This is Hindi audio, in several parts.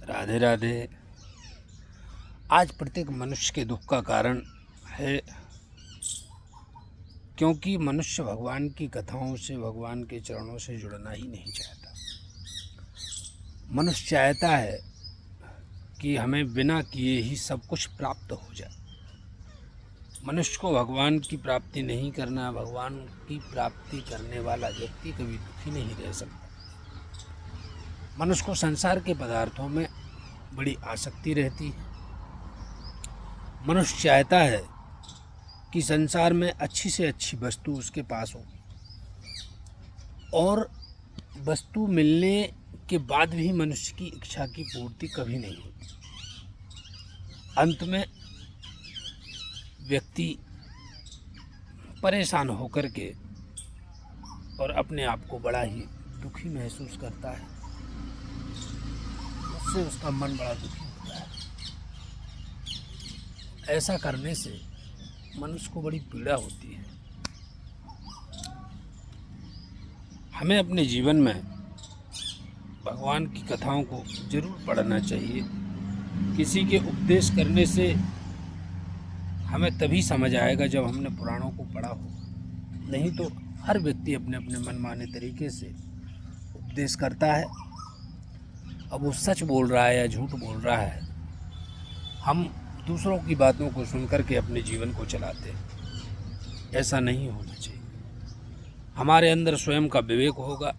राधे राधे। आज प्रत्येक मनुष्य के दुख का कारण है, क्योंकि मनुष्य भगवान की कथाओं से, भगवान के चरणों से जुड़ना ही नहीं चाहता। मनुष्य चाहता है कि हमें बिना किए ही सब कुछ प्राप्त हो जाए। मनुष्य को भगवान की प्राप्ति नहीं करना, भगवान की प्राप्ति करने वाला व्यक्ति कभी दुखी नहीं रह सकता। मनुष्य को संसार के पदार्थों में बड़ी आसक्ति रहती है। मनुष्य चाहता है कि संसार में अच्छी से अच्छी वस्तु उसके पास हो, और वस्तु मिलने के बाद भी मनुष्य की इच्छा की पूर्ति कभी नहीं होती। अंत में व्यक्ति परेशान होकर के और अपने आप को बड़ा ही दुखी महसूस करता है। उससे उसका मन बड़ा दुखी होता है। ऐसा करने से मनुष्य को बड़ी पीड़ा होती है। हमें अपने जीवन में भगवान की कथाओं को जरूर पढ़ना चाहिए। किसी के उपदेश करने से हमें तभी समझ आएगा जब हमने पुराणों को पढ़ा हो। नहीं तो हर व्यक्ति अपने अपने मनमाने तरीके से उपदेश करता है। अब वो सच बोल रहा है या झूठ बोल रहा है, हम दूसरों की बातों को सुनकर के अपने जीवन को चलाते हैं। ऐसा नहीं होना चाहिए। हमारे अंदर स्वयं का विवेक होगा,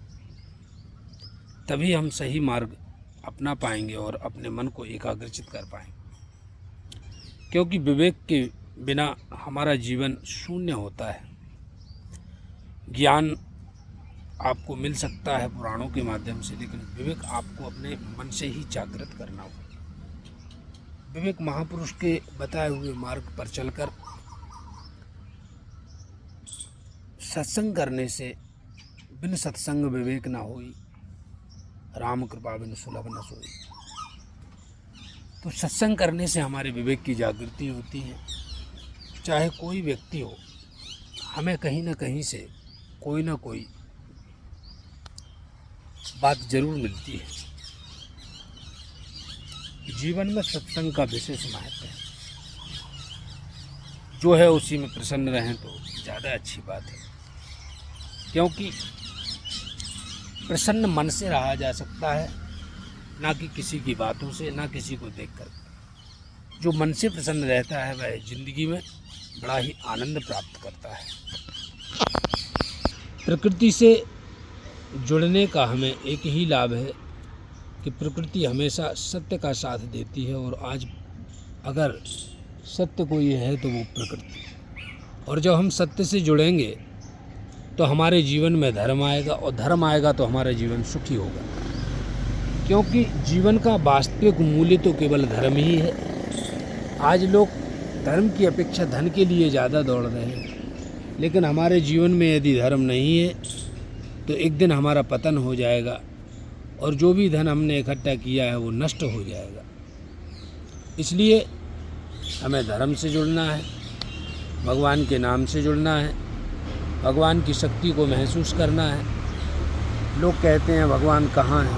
तभी हम सही मार्ग अपना पाएंगे और अपने मन को एकाग्रचित कर पाएंगे। क्योंकि विवेक के बिना हमारा जीवन शून्य होता है। ज्ञान आपको मिल सकता है पुराणों के माध्यम से, लेकिन विवेक आपको अपने मन से ही जागृत करना होगा। विवेक महापुरुष के बताए हुए मार्ग पर चलकर सत्संग करने से, बिन सत्संग विवेक न होई, राम कृपा बिन सुलभ न सोई। तो सत्संग करने से हमारे विवेक की जागृति होती है। चाहे कोई व्यक्ति हो, हमें कहीं ना कहीं से कोई ना कोई बात जरूर मिलती है। जीवन में सत्संग का विशेष महत्व है। जो है उसी में प्रसन्न रहें तो ज़्यादा अच्छी बात है। क्योंकि प्रसन्न मन से रहा जा सकता है, ना कि किसी की बातों से, ना किसी को देखकर। जो मन से प्रसन्न रहता है वह जिंदगी में बड़ा ही आनंद प्राप्त करता है। प्रकृति से जुड़ने का हमें एक ही लाभ है कि प्रकृति हमेशा सत्य का साथ देती है, और आज अगर सत्य कोई है तो वो प्रकृति। और जब हम सत्य से जुड़ेंगे तो हमारे जीवन में धर्म आएगा, और धर्म आएगा तो हमारा जीवन सुखी होगा। क्योंकि जीवन का वास्तविक मूल्य तो केवल धर्म ही है। आज लोग धर्म की अपेक्षा धन के लिए ज़्यादा दौड़ रहे हैं, लेकिन हमारे जीवन में यदि धर्म नहीं है तो एक दिन हमारा पतन हो जाएगा, और जो भी धन हमने इकट्ठा किया है वो नष्ट हो जाएगा। इसलिए हमें धर्म से जुड़ना है, भगवान के नाम से जुड़ना है, भगवान की शक्ति को महसूस करना है। लोग कहते हैं भगवान कहाँ है।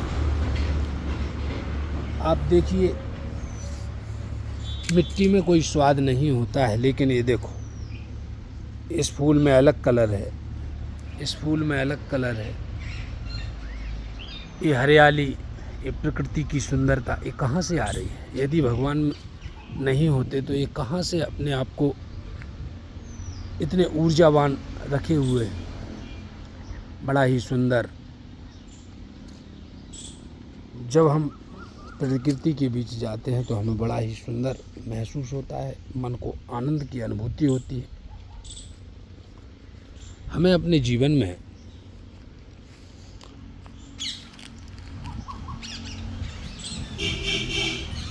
आप देखिए, मिट्टी में कोई स्वाद नहीं होता है, लेकिन ये देखो, इस फूल में अलग कलर है, इस फूल में अलग कलर है। ये हरियाली, ये प्रकृति की सुंदरता, ये कहाँ से आ रही है? यदि भगवान नहीं होते तो ये कहाँ से अपने आप को इतने ऊर्जावान रखे हुए हैं। बड़ा ही सुंदर। जब हम प्रकृति के बीच जाते हैं तो हमें बड़ा ही सुंदर महसूस होता है, मन को आनंद की अनुभूति होती है। हमें अपने जीवन में